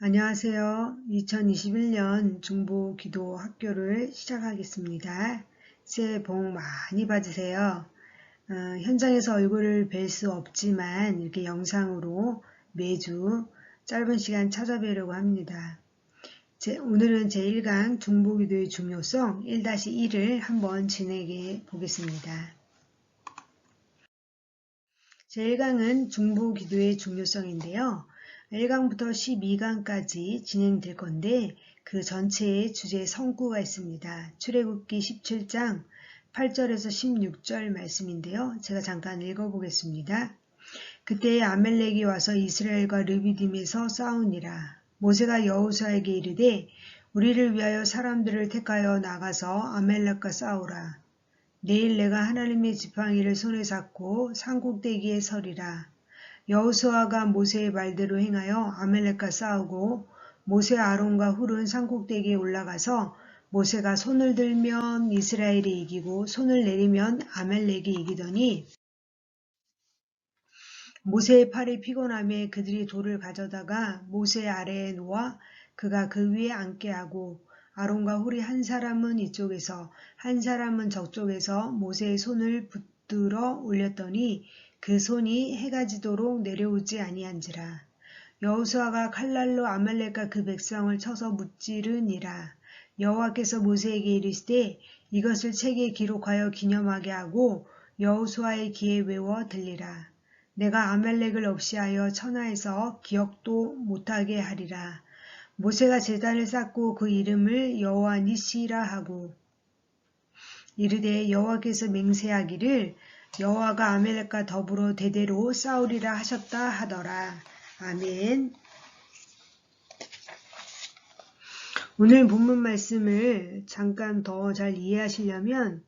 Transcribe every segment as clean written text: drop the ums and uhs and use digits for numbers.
안녕하세요. 2021년 중보 기도 학교를 시작하겠습니다. 새해 복 많이 받으세요. 현장에서 얼굴을 뵐 수 없지만 이렇게 영상으로 매주 짧은 시간 찾아뵈려고 합니다. 오늘은 제1강 중보 기도의 중요성 1-1을 한번 진행해 보겠습니다. 제1강은 중보 기도의 중요성인데요. 1강부터 12강까지 진행될 건데 그 전체의 주제 성구가 있습니다. 출애굽기 17장 8절에서 16절 말씀인데요. 제가 잠깐 읽어보겠습니다. 그때 아멜렉이 와서 이스라엘과 르비딤에서 싸우니라. 모세가 여호수아에게 이르되 우리를 위하여 사람들을 택하여 나가서 아멜렉과 싸우라. 내일 내가 하나님의 지팡이를 손에 잡고 산꼭대기에 서리라. 여호수아가 모세의 말대로 행하여 아멜렉과 싸우고 모세 아론과 훌은 산꼭대기에 올라가서 모세가 손을 들면 이스라엘이 이기고 손을 내리면 아멜렉이 이기더니 모세의 팔이 피곤함에 그들이 돌을 가져다가 모세 아래에 놓아 그가 그 위에 앉게 하고 아론과 훌이 한 사람은 이쪽에서 한 사람은 저쪽에서 모세의 손을 붙들어 올렸더니 그 손이 해가 지도록 내려오지 아니한지라. 여호수아가 칼날로 아말렉과 그 백성을 쳐서 무찌르니라. 여호와께서 모세에게 이르시되 이것을 책에 기록하여 기념하게 하고 여호수아의 귀에 외워 들리라. 내가 아말렉을 없이하여 천하에서 기억도 못하게 하리라. 모세가 제단을 쌓고 그 이름을 여호와 니시라 하고 이르되 여호와께서 맹세하기를 여호와가 아멜렉과 더불어 대대로 싸우리라 하셨다 하더라. 아멘. 오늘 본문 말씀을 잠깐 더 잘 이해하시려면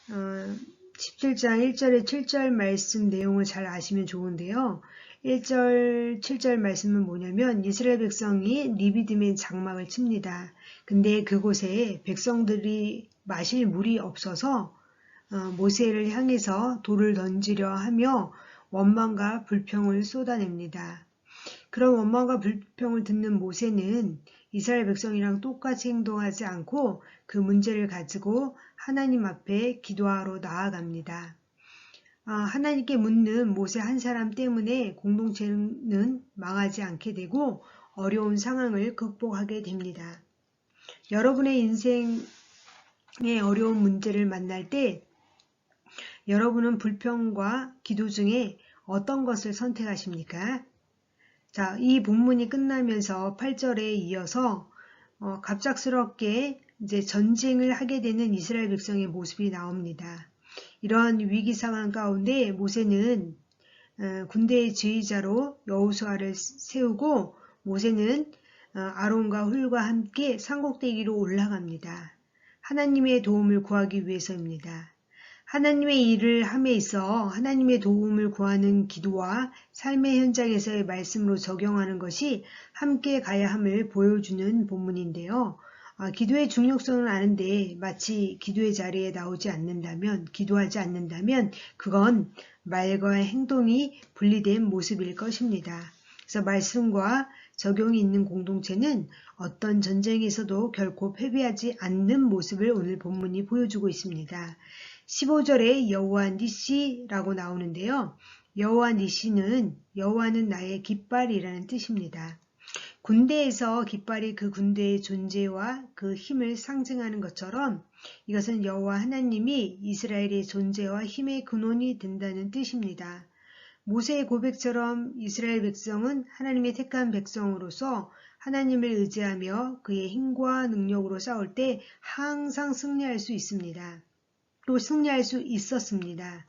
17장 1절에 7절 말씀 내용을 잘 아시면 좋은데요. 1절, 7절 말씀은 뭐냐면 이스라엘 백성이 리비딤의 장막을 칩니다. 근데 그곳에 백성들이 마실 물이 없어서 모세를 향해서 돌을 던지려 하며 원망과 불평을 쏟아냅니다. 그런 원망과 불평을 듣는 모세는 이스라엘 백성이랑 똑같이 행동하지 않고 그 문제를 가지고 하나님 앞에 기도하러 나아갑니다. 하나님께 묻는 모세 한 사람 때문에 공동체는 망하지 않게 되고 어려운 상황을 극복하게 됩니다. 여러분의 인생의 어려운 문제를 만날 때 여러분은 불평과 기도 중에 어떤 것을 선택하십니까? 자, 이 본문이 끝나면서 8절에 이어서 갑작스럽게 이제 전쟁을 하게 되는 이스라엘 백성의 모습이 나옵니다. 이러한 위기 상황 가운데 모세는 군대의 지휘자로 여호수아를 세우고 모세는 아론과 훌과 함께 산꼭대기로 올라갑니다. 하나님의 도움을 구하기 위해서입니다. 하나님의 일을 함에 있어 하나님의 도움을 구하는 기도와 삶의 현장에서의 말씀으로 적용하는 것이 함께 가야 함을 보여주는 본문인데요. 기도의 중요성은 아는데 마치 기도의 자리에 나오지 않는다면, 기도하지 않는다면 그건 말과 행동이 분리된 모습일 것입니다. 그래서 말씀과 적용이 있는 공동체는 어떤 전쟁에서도 결코 패배하지 않는 모습을 오늘 본문이 보여주고 있습니다. 15절에 여호와 니시라고 나오는데요. 여호와 니시는 여호와는 나의 깃발이라는 뜻입니다. 군대에서 깃발이 그 군대의 존재와 그 힘을 상징하는 것처럼 이것은 여호와 하나님이 이스라엘의 존재와 힘의 근원이 된다는 뜻입니다. 모세의 고백처럼 이스라엘 백성은 하나님의 택한 백성으로서 하나님을 의지하며 그의 힘과 능력으로 싸울 때 항상 승리할 수 있습니다. 또 승리할 수 있었습니다.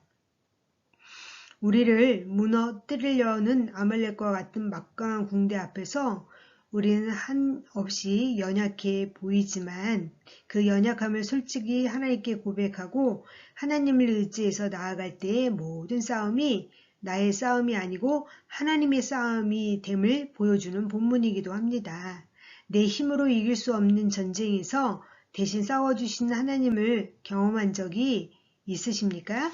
우리를 무너뜨리려는 아말렉과 같은 막강한 군대 앞에서 우리는 한없이 연약해 보이지만 그 연약함을 솔직히 하나님께 고백하고 하나님을 의지해서 나아갈 때의 모든 싸움이 나의 싸움이 아니고 하나님의 싸움이 됨을 보여주는 본문이기도 합니다. 내 힘으로 이길 수 없는 전쟁에서 대신 싸워주신 하나님을 경험한 적이 있으십니까?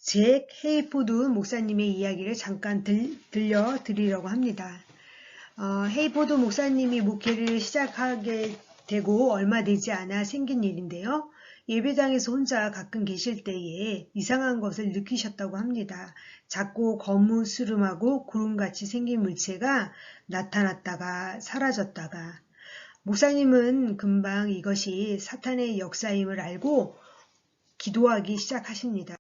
잭 헤이포드 목사님의 이야기를 잠깐 들려드리려고 합니다. 헤이포드 목사님이 목회를 시작하게 되고 얼마 되지 않아 생긴 일인데요. 예배당에서 혼자 가끔 계실 때에 이상한 것을 느끼셨다고 합니다. 작고 거무스름하고 구름같이 생긴 물체가 나타났다가 사라졌다가, 목사님은 금방 이것이 사탄의 역사임을 알고 기도하기 시작하십니다.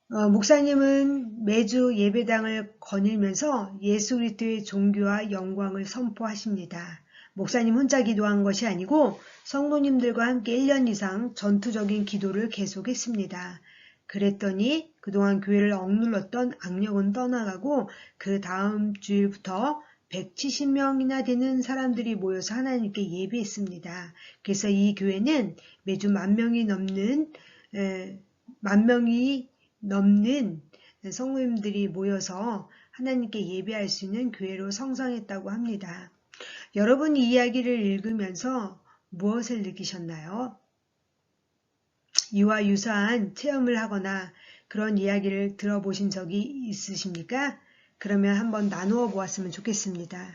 목사님은 매주 예배당을 거닐면서 예수 그리스도의 종교와 영광을 선포하십니다. 목사님 혼자 기도한 것이 아니고 성도님들과 함께 1년 이상 전투적인 기도를 계속했습니다. 그랬더니 그동안 교회를 억눌렀던 악령은 떠나가고 그 다음 주일부터 170명이나 되는 사람들이 모여서 하나님께 예배했습니다. 그래서 이 교회는 매주 10,000명이 넘는 성도님들이 모여서 하나님께 예배할 수 있는 교회로 성장했다고 합니다. 여러분 이 이야기를 읽으면서 무엇을 느끼셨나요? 이와 유사한 체험을 하거나 그런 이야기를 들어보신 적이 있으십니까? 그러면 한번 나누어 보았으면 좋겠습니다.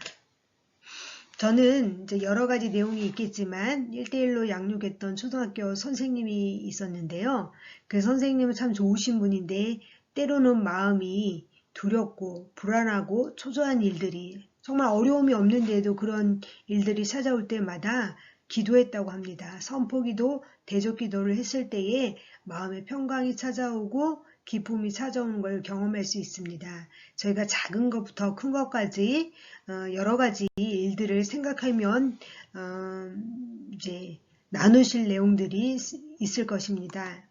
저는 이제 여러 가지 내용이 있겠지만 1대1로 양육했던 초등학교 선생님이 있었는데요. 그 선생님은 참 좋으신 분인데 때로는 마음이 두렵고 불안하고 초조한 일들이, 정말 어려움이 없는데도 그런 일들이 찾아올 때마다 기도했다고 합니다. 선포기도, 대적기도를 했을 때에 마음의 평강이 찾아오고 기쁨이 찾아오는 걸 경험할 수 있습니다. 저희가 작은 것부터 큰 것까지 여러 가지 일들을 생각하면 이제 나누실 내용들이 있을 것입니다.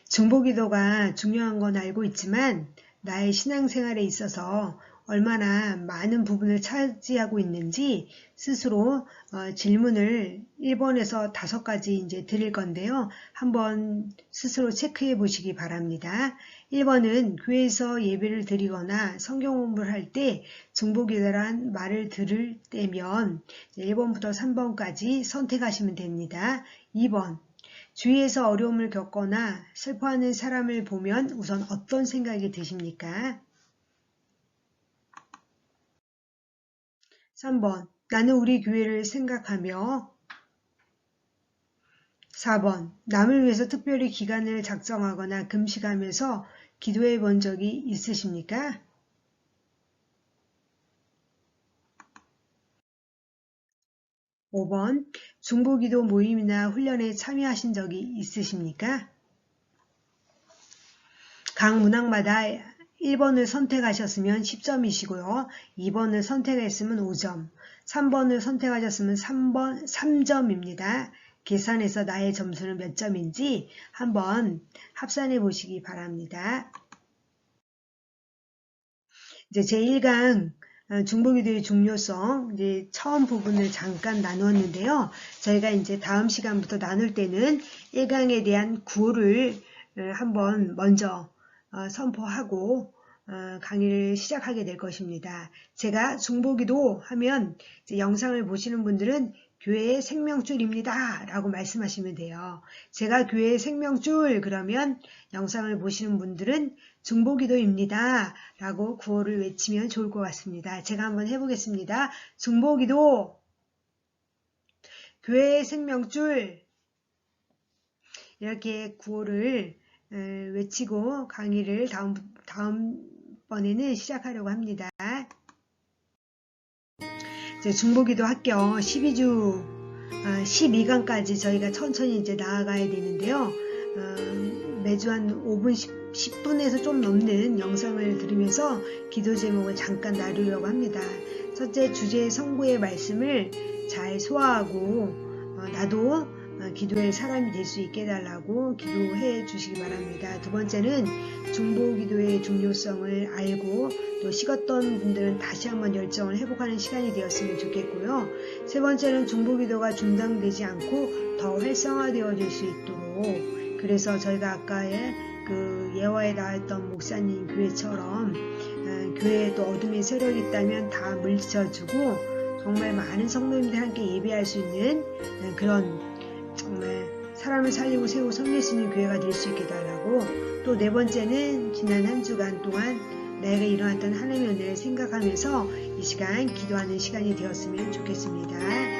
중보기도가 중요한 건 알고 있지만 나의 신앙생활에 있어서 얼마나 많은 부분을 차지하고 있는지 스스로 질문을 1번에서 5가지 이제 드릴 건데요. 한번 스스로 체크해 보시기 바랍니다. 1번은 교회에서 예배를 드리거나 성경 공부를 할 때 중보기도란 말을 들을 때면 1번부터 3번까지 선택하시면 됩니다. 2번, 주위에서 어려움을 겪거나 슬퍼하는 사람을 보면 우선 어떤 생각이 드십니까? 3번, 나는 우리 교회를 생각하며. 4번, 남을 위해서 특별히 기간을 작정하거나 금식하면서 기도해 본 적이 있으십니까? 5번, 중보기도 모임이나 훈련에 참여하신 적이 있으십니까? 각 문항마다 1번을 선택하셨으면 10점이시고요. 2번을 선택했으면 5점, 3번을 선택하셨으면 3점입니다. 계산해서 나의 점수는 몇 점인지 한번 합산해 보시기 바랍니다. 이제 제1강 중보기도의 중요성, 이제 처음 부분을 잠깐 나누었는데요. 저희가 이제 다음 시간부터 나눌 때는 1강에 대한 구호를 한번 먼저 선포하고 강의를 시작하게 될 것입니다. 제가 중보기도 하면 이제 영상을 보시는 분들은 교회의 생명줄입니다 라고 말씀하시면 돼요. 제가 교회의 생명줄 그러면 영상을 보시는 분들은 중보기도입니다 라고 구호를 외치면 좋을 것 같습니다. 제가 한번 해보겠습니다. 중보기도, 교회의 생명줄, 이렇게 구호를 외치고 강의를 다음번에는 시작하려고 합니다. 이제 중보기도 합격 12주 12강까지 저희가 천천히 이제 나아가야 되는데요. 매주 한 5분 10분에서 좀 넘는 영상을 들으면서 기도 제목을 잠깐 나누려고 합니다. 첫째, 주제의 성구의 말씀을 잘 소화하고 나도 기도의 사람이 될 수 있게 해달라고 기도해 주시기 바랍니다. 두 번째는 중보기도의 중요성을 알고 또 식었던 분들은 다시 한번 열정을 회복하는 시간이 되었으면 좋겠고요. 세 번째는 중보기도가 중단되지 않고 더 활성화되어질 수 있도록, 그래서 저희가 아까의 그 예화에 나왔던 목사님 교회처럼 교회에 또 어둠의 세력이 있다면 다 물리쳐주고 정말 많은 성도님들 함께 예배할 수 있는 그런 정말 사람을 살리고 세우고 섬길 수 있는 교회가 될 수 있게 달라고, 또 네 번째는 지난 한 주간 동안 내가 일어났던 하나님의 은혜를 생각하면서 이 시간 기도하는 시간이 되었으면 좋겠습니다.